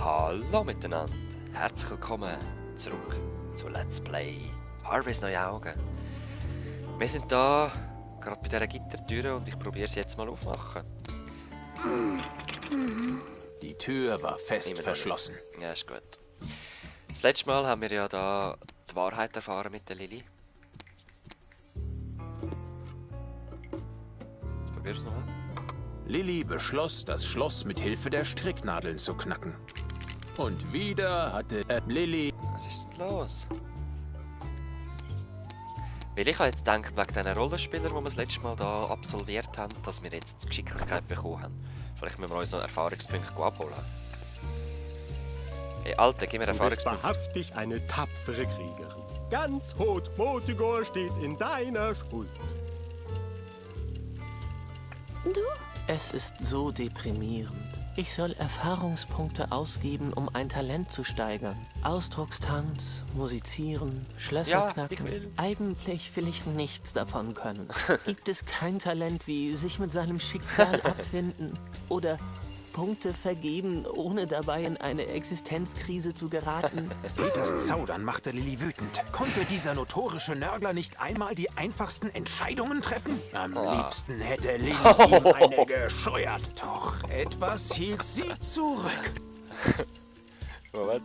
Hallo miteinander, herzlich willkommen zurück zu Let's Play Harveys neue Augen. Wir sind da gerade bei dieser Gittertür und ich probiere sie jetzt mal aufmachen. Die Tür war fest verschlossen. Ja, ist gut. Das letzte Mal haben wir ja da die Wahrheit erfahren mit der Lilly. Jetzt probieren wir es nochmal. Lilly beschloss, das Schloss mit Hilfe der Stricknadeln zu knacken. Und wieder hatte Lilly... Was ist denn los? Weil ich habe jetzt gedacht, wegen diesen Rollenspielern, die wir das letzte Mal da absolviert haben, dass wir jetzt die Geschicklichkeit bekommen haben. Vielleicht müssen wir uns noch Erfahrungspunkte abholen. Hey, Alter, gib mir Erfahrungspunkte. Du bist wahrhaftig eine tapfere Kriegerin. Ganz Hoth-Motigor steht in deiner Schuld. Du? Es ist so deprimierend. Ich soll Erfahrungspunkte ausgeben, um ein Talent zu steigern. Ausdruckstanz, musizieren, Schlösser Ja, knacken. ich will. Eigentlich will ich nichts davon können. Gibt es kein Talent wie sich mit seinem Schicksal abfinden oder Punkte vergeben, ohne dabei in eine Existenzkrise zu geraten? Das Zaudern machte Lilly wütend. Konnte dieser notorische Nörgler nicht einmal die einfachsten Entscheidungen treffen? Am liebsten hätte Lilly ihm eine gescheuert. Doch etwas hielt sie zurück. Moment,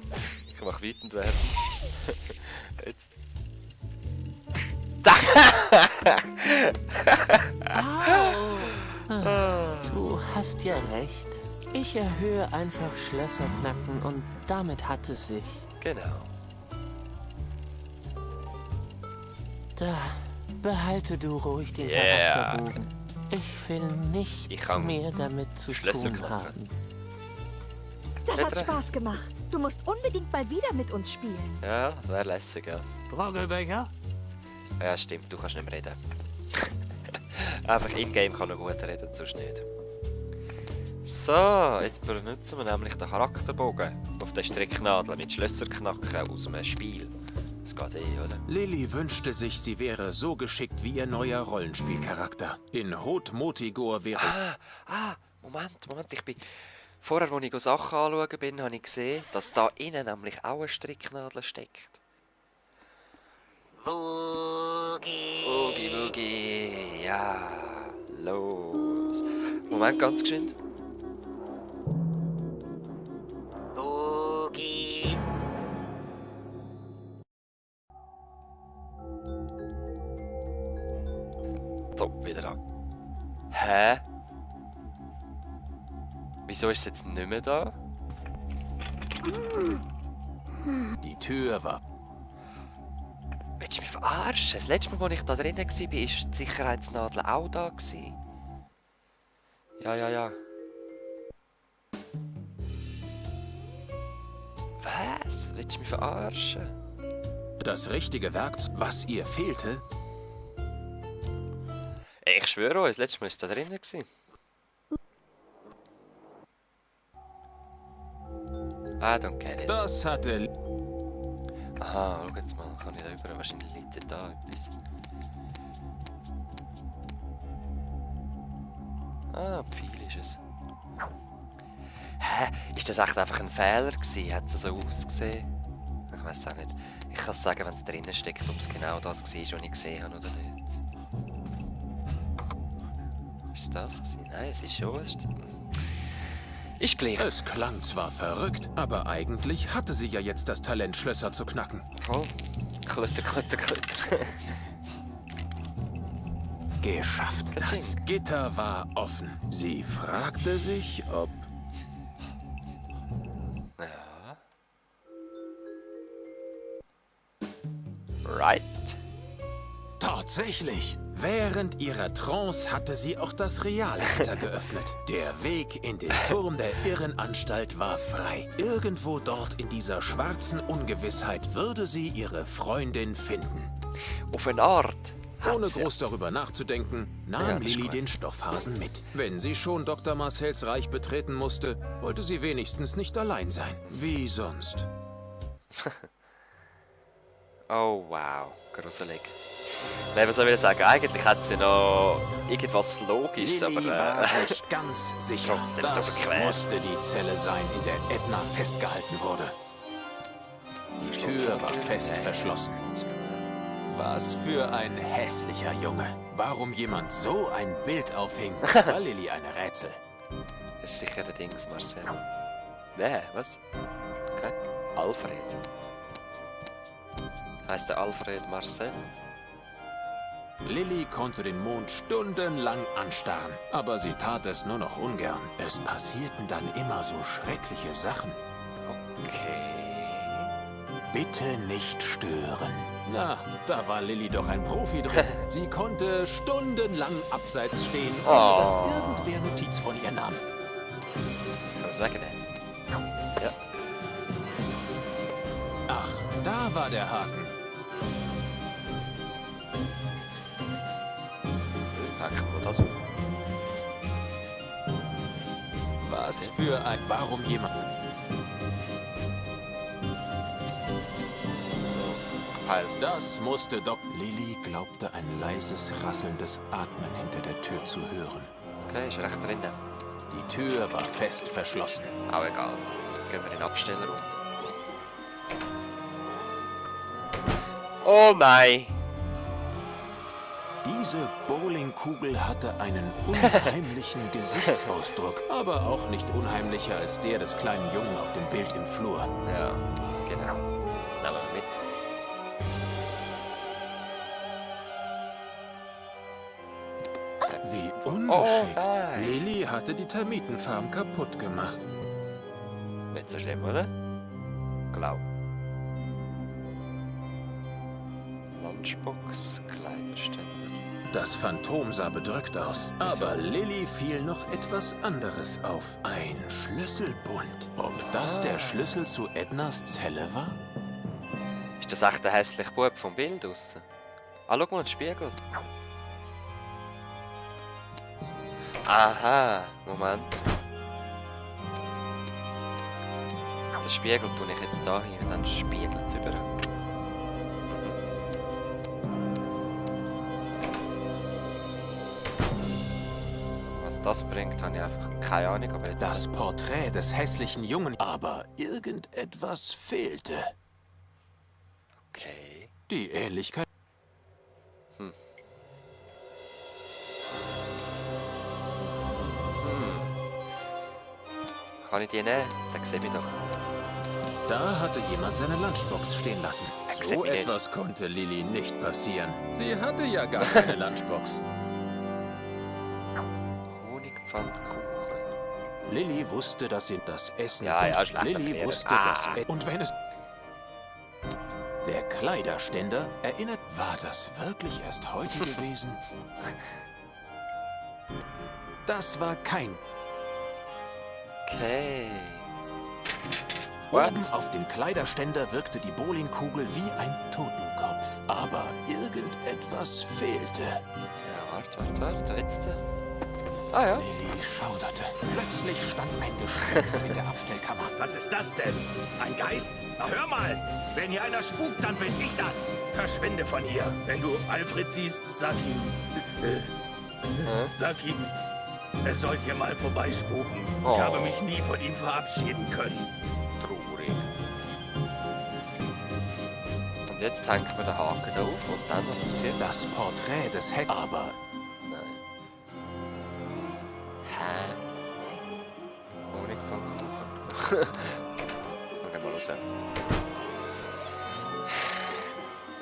ich mach wütend werden. Jetzt. Du hast ja recht. Ich erhöhe einfach Schlösser knacken und damit hat es sich. Genau. Da, behalte du ruhig den Yeah. Charakterbogen. Ich will nichts Ich kann mehr damit zu Schlösser tun knacken. haben. Das hat Spaß gemacht. Du musst unbedingt mal wieder mit uns spielen. Ja, wäre lässig, ja. Rogelbecher? Ja, stimmt, du kannst nicht mehr reden. Einfach in-game kann er gut reden, sonst nicht. So, jetzt benutzen wir nämlich den Charakterbogen auf den Stricknadeln mit Schlösserknacken aus einem Spiel. Das geht oder? Lilly wünschte sich, sie wäre so geschickt wie ihr neuer Rollenspielcharakter. In Hoth-Motigor wäre... Moment, ich bin... Vorher, als ich Sachen anschauen bin, habe ich gesehen, dass da innen nämlich auch eine Stricknadel steckt. Boogie, ja, los. Moment, ganz geschwind. So, wieder an. Hä? Wieso ist es jetzt nicht mehr da? Die Tür war... Willst du mich verarschen? Das letzte Mal, als ich da drinnen war, war die Sicherheitsnadel auch da. Ja. Was? Willst du mich verarschen? Das richtige Werkzeug, was ihr fehlte, Ich schwöre euch, das letzte Mal war es da drinnen. I don't get it. das hatte... Aha, schau jetzt mal, kann ich da über? Wahrscheinlich liegt da etwas. Ah, Pfeil ist es. Hä? Ist das echt einfach ein Fehler gewesen? Hat es so ausgesehen? Ich weiß auch nicht. Ich kann es sagen, wenn es drinnen steckt, ob es genau das war, was ich gesehen habe oder nicht. Ist das gewesen? Nein, es ist schon... Ist gleich. Es klang zwar verrückt, aber eigentlich hatte sie ja jetzt das Talent, Schlösser zu knacken. Voll. Klötter. Geschafft. Das Gitter war offen. Sie fragte sich, ob... Ja. Right. Tatsächlich! Während ihrer Trance hatte sie auch das reale Gitter geöffnet. Der Weg in den Turm der Irrenanstalt war frei. Irgendwo dort in dieser schwarzen Ungewissheit würde sie ihre Freundin finden. Auf eine Art. Ohne groß darüber nachzudenken, Ja, nahm das ist Lilly gut. den Stoffhasen mit. Wenn sie schon Dr. Marcells Reich betreten musste, wollte sie wenigstens nicht allein sein. Wie sonst. Oh wow, gruselig. Nein, was soll ich sagen? Eigentlich hat sie noch irgendwas Logisches, Lilly aber war sich ganz sicher, trotzdem so das bequem. musste die Zelle sein, in der Edna festgehalten wurde. Die Tür war fest verschlossen. Was für ein hässlicher Junge. Warum jemand so ein Bild aufhing, war Lilly ein Rätsel. Das ist sicher der Dings, Marcel. Nein, was? Okay. Alfred. Heißt der Alfred Marcel? Lilly konnte den Mond stundenlang anstarren, aber sie tat es nur noch ungern. Es passierten dann immer so schreckliche Sachen. Okay. Bitte nicht stören. Na, da war Lilly doch ein Profi drin. Sie konnte stundenlang abseits stehen, ohne dass irgendwer Notiz von ihr nahm. Kann man es wegnehmen? Ja. Ach, da war der Haken. Haken wir das um. Was für ein... Warum jemand... Also, Das musste Doc... Lilly glaubte ein leises, rasselndes Atmen hinter der Tür zu hören. okay, ist recht drinnen. Die Tür war fest verschlossen. Aber egal. Gehen wir in den Abstellraum. Oh nein! Diese Bowlingkugel hatte einen unheimlichen Gesichtsausdruck, aber auch nicht unheimlicher als der des kleinen Jungen auf dem Bild im Flur. Ja, genau. Nehmen wir mit. Wie Oh, ungeschickt. nein. Lilly hatte die Termitenfarm kaputt gemacht. Nicht so schlimm, oder? Glaub. Lunchbox, Kleiderständer. Das Phantom sah bedrückt aus. Wieso? Aber Lilly fiel noch etwas anderes auf. Ein Schlüsselbund. Ob das der Schlüssel zu Ednas Zelle war? Ist das echt der hässliche Bub vom Bild draussen? Ah, schau mal in den Spiegel. Aha, Moment. Den Spiegel tue ich jetzt da hin und dann spiegelt es über. Was das bringt, habe ich einfach keine Ahnung, aber jetzt... Das Porträt des hässlichen Jungen. Aber irgendetwas fehlte. Okay. Die Ähnlichkeit. Kann ich die nehmen? Den sehe ich doch. Da hatte jemand seine Lunchbox stehen lassen. Sieht So mich nicht. etwas konnte Lilly nicht passieren. Sie hatte ja gar keine Lunchbox. Honigpfannkuchen. Lilly wusste, dass sie das Essen... Ja, ja, und schlechter Lilly Verlierer. wusste, Ah. dass... Und wenn es... Der Kleiderständer erinnert... War das wirklich erst heute gewesen? Das war kein... Okay. What? Oben auf dem Kleiderständer wirkte die Bowlingkugel wie ein Totenkopf. Aber irgendetwas fehlte. Ja, warte, jetzt. Ah ja. Lilly schauderte. Plötzlich stand ein Gespenst in der Abstellkammer. Was ist das denn? Ein Geist? Na hör mal! Wenn hier einer spukt, dann bin ich das! Verschwinde von hier! Wenn du Alfred siehst, sag ihm... Sag ihm, er soll hier mal vorbeispuken. Oh. Ich habe mich nie von ihm verabschieden können. Traurig. Und jetzt hängt man den Haken da auf und dann was passiert? Das Porträt des Heck... Aber Nein. Hä? Honigpfannkuchen. Schauen wir mal raus.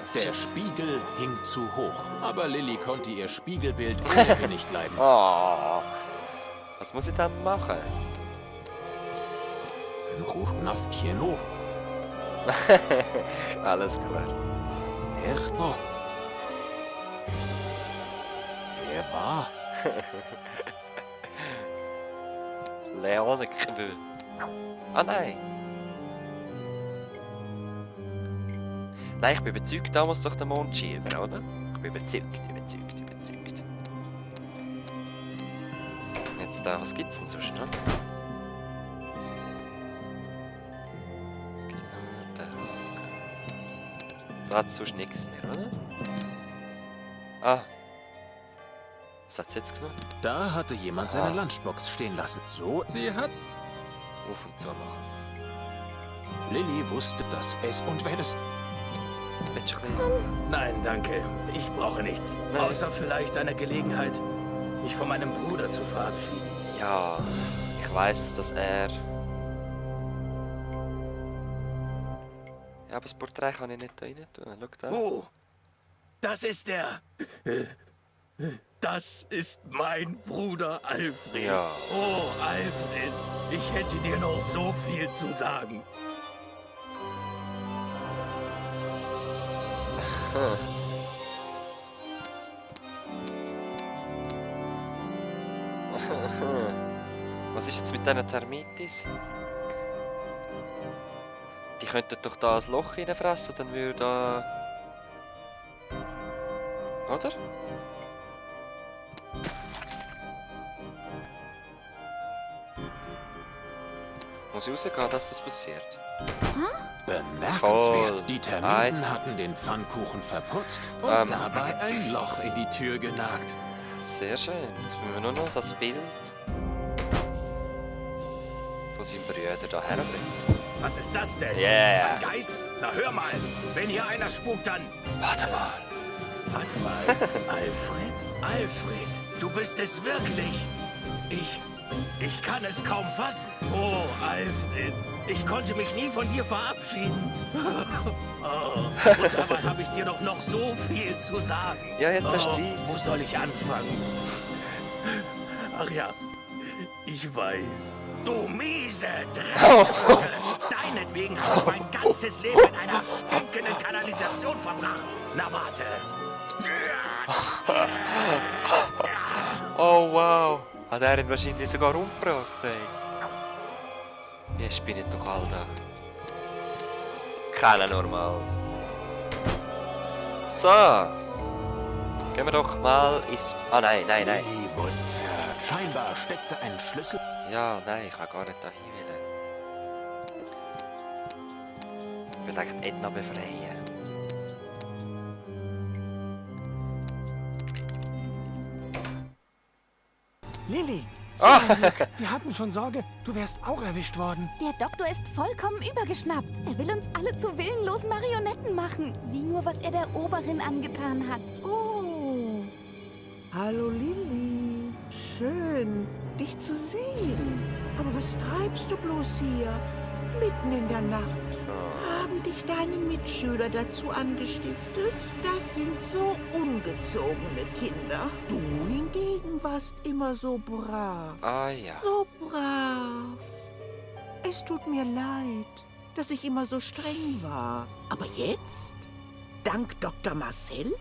Was ist der jetzt? Spiegel hing zu hoch. Aber Lilly konnte ihr Spiegelbild ohnehin nicht leiden. Oh. Was muss ich dann machen? Ruch Naftcheno. Alles klar. Erstmal. Er war... Leonekbühl. Ah nein. Nein, ich bin überzeugt, da muss doch der Mond schieben, oder? Ich bin überzeugt. Jetzt da, was gibt's denn sonst noch? Genau, Da hat es sonst nichts mehr, oder? Ah. Was hat es jetzt genommen? Da hatte jemand seine Lunchbox stehen lassen. So, sie hat... Auf und zu machen. Lilly wusste, dass es... Und wenn es... Willst du ein bisschen... Nein, danke. Ich brauche nichts. Nein. Außer vielleicht eine Gelegenheit, mich von meinem Bruder zu verabschieden. Ja, ich weiß, dass er... Ja, aber das Porträt kann ich nicht da rein tun. Schau da. Oh, das ist er. Das ist mein Bruder Alfred. Ja. Oh, Alfred, ich hätte dir noch so viel zu sagen. Was ist jetzt mit diesen Termitis? Die könnten doch da ein Loch reinfressen, dann würde da... Oder? Muss ich rausgehen, dass das passiert? Bemerkenswert. Voll. Die Termiten Alter. hatten den Pfannkuchen verputzt und Ähm. dabei ein Loch in die Tür genagt. Sehr schön. Jetzt müssen wir nur noch das Bild von seinem Bruder da herbringen. Was ist das denn? Yeah. Ein Geist? Na hör mal, wenn hier einer spukt, dann... Warte mal. Warte mal, Alfred? Alfred, du bist es wirklich. Ich kann es kaum fassen. Oh, Alfred, ich konnte mich nie von dir verabschieden. Oh, und dabei habe ich dir doch noch so viel zu sagen. Ja, jetzt hast du Zeit. Wo soll ich anfangen? Ach ja, ich weiß. Du miese Drecksratte! Deinetwegen habe ich mein ganzes Leben in einer stinkenden Kanalisation verbracht. Na warte. Oh wow. Hat er ihn wahrscheinlich sogar umgebracht, ey. Jetzt bin ich doch all da. Keine normal. So. Gehen wir doch mal ins... Ah nein. Lilly wurde verhört. Scheinbar steckte ein Schlüssel... Ja, nein, ich kann gar nicht dahin wollen. Ich will eigentlich Edna befreien. Lilly, Ah. so ein Glück. Wir hatten schon Sorge, du wärst auch erwischt worden. Der Doktor ist vollkommen übergeschnappt. Er will uns alle zu willenlosen Marionetten machen. Sieh nur, was er der Oberin angetan hat. Oh, hallo Lilly. Schön, dich zu sehen. Aber was treibst du bloß hier? Mitten in der Nacht. Haben dich deine Mitschüler dazu angestiftet? Das sind so ungezogene Kinder. Du hingegen warst immer so brav. Ah ja. So brav. Es tut mir leid, dass ich immer so streng war. Aber jetzt, dank Dr. Marcel,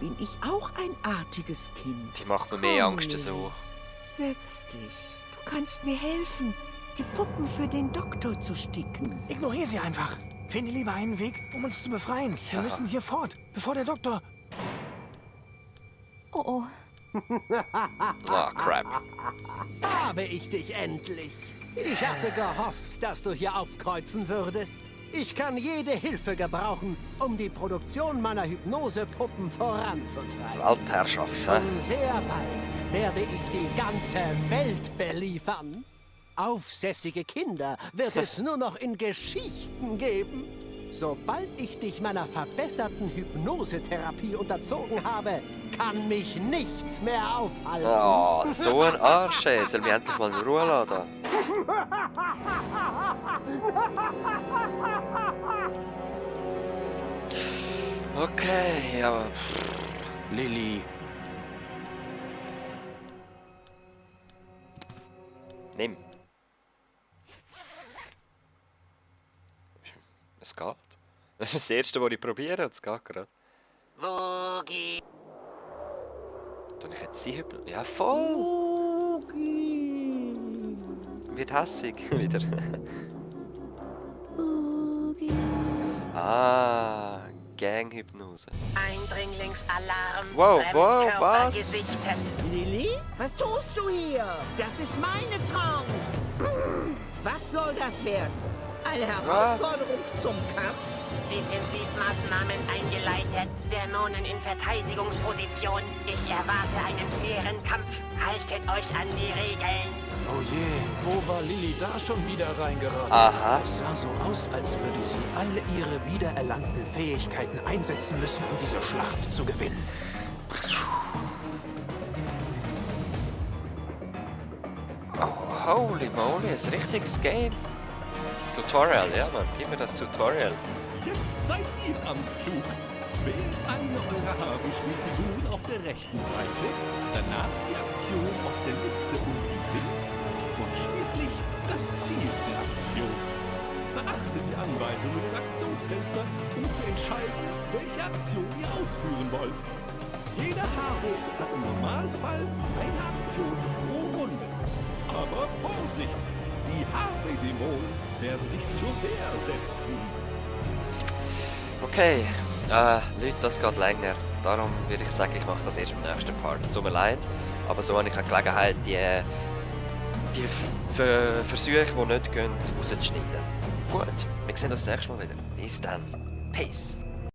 bin ich auch ein artiges Kind. Die macht mir mehr Komm, Angst Lilly. so. Setz dich. Du kannst mir helfen, die Puppen für den Doktor zu sticken. Ignoriere sie einfach. Finde lieber einen Weg, um uns zu befreien. Wir Ja. müssen hier fort, bevor der Doktor... Oh, oh. Ah, crap. Habe ich dich endlich. Ich hatte gehofft, dass du hier aufkreuzen würdest. Ich kann jede Hilfe gebrauchen, um die Produktion meiner Hypnosepuppen voranzutreiben. Weltherrschaft, hä? Schon sehr bald werde ich die ganze Welt beliefern. Aufsässige Kinder wird es nur noch in Geschichten geben. Sobald ich dich meiner verbesserten Hypnosetherapie unterzogen habe, kann mich nichts mehr aufhalten. Oh, so ein Arsch, ey. Soll mich endlich mal in Ruhe lassen? Okay, aber... Lilly, Nimm. Es geht. Das ist das Erste, was ich probiere. Es geht gerade. Wogi. Tue ich jetzt sie Hypnose? Ja, voll! Wird hässig wieder. Ah, Ganghypnose. Eindringlingsalarm. Wow, wow, Fremdkörper was? gesichtet. Lilly, was tust du hier? Das ist meine Trance. Was soll das werden? Eine Herausforderung zum Kampf? Defensivmaßnahmen eingeleitet. Dämonen in Verteidigungsposition. Ich erwarte einen fairen Kampf. Haltet euch an die Regeln. Oh je, wo war Lilly da schon wieder reingeraten? Aha. Es sah so aus, als würde sie alle ihre wiedererlangten Fähigkeiten einsetzen müssen, um diese Schlacht zu gewinnen. Oh, holy moly, ein richtiges Game. Tutorial, ja Mann, gib mir das Tutorial. Jetzt seid ihr am Zug. Wählt eine eurer Harvey-Spielfiguren auf der rechten Seite, danach die Aktion aus der Liste unten links und schließlich das Ziel der Aktion. Beachtet die Anweisungen im Aktionsfenster, um zu entscheiden, welche Aktion ihr ausführen wollt. Jeder Harvey hat im Normalfall eine Aktion pro Runde. Aber Vorsicht! Die Harvey-Dämonen werden sich zur Wehr setzen. Okay, Leute, das geht länger. Darum würde ich sagen, ich mache das erst im nächsten Part. Es tut mir leid, aber so habe ich eine Gelegenheit, die Versuche, die nicht gehen, rauszuschneiden. Gut, wir sehen uns das nächste Mal wieder. Bis dann. Peace.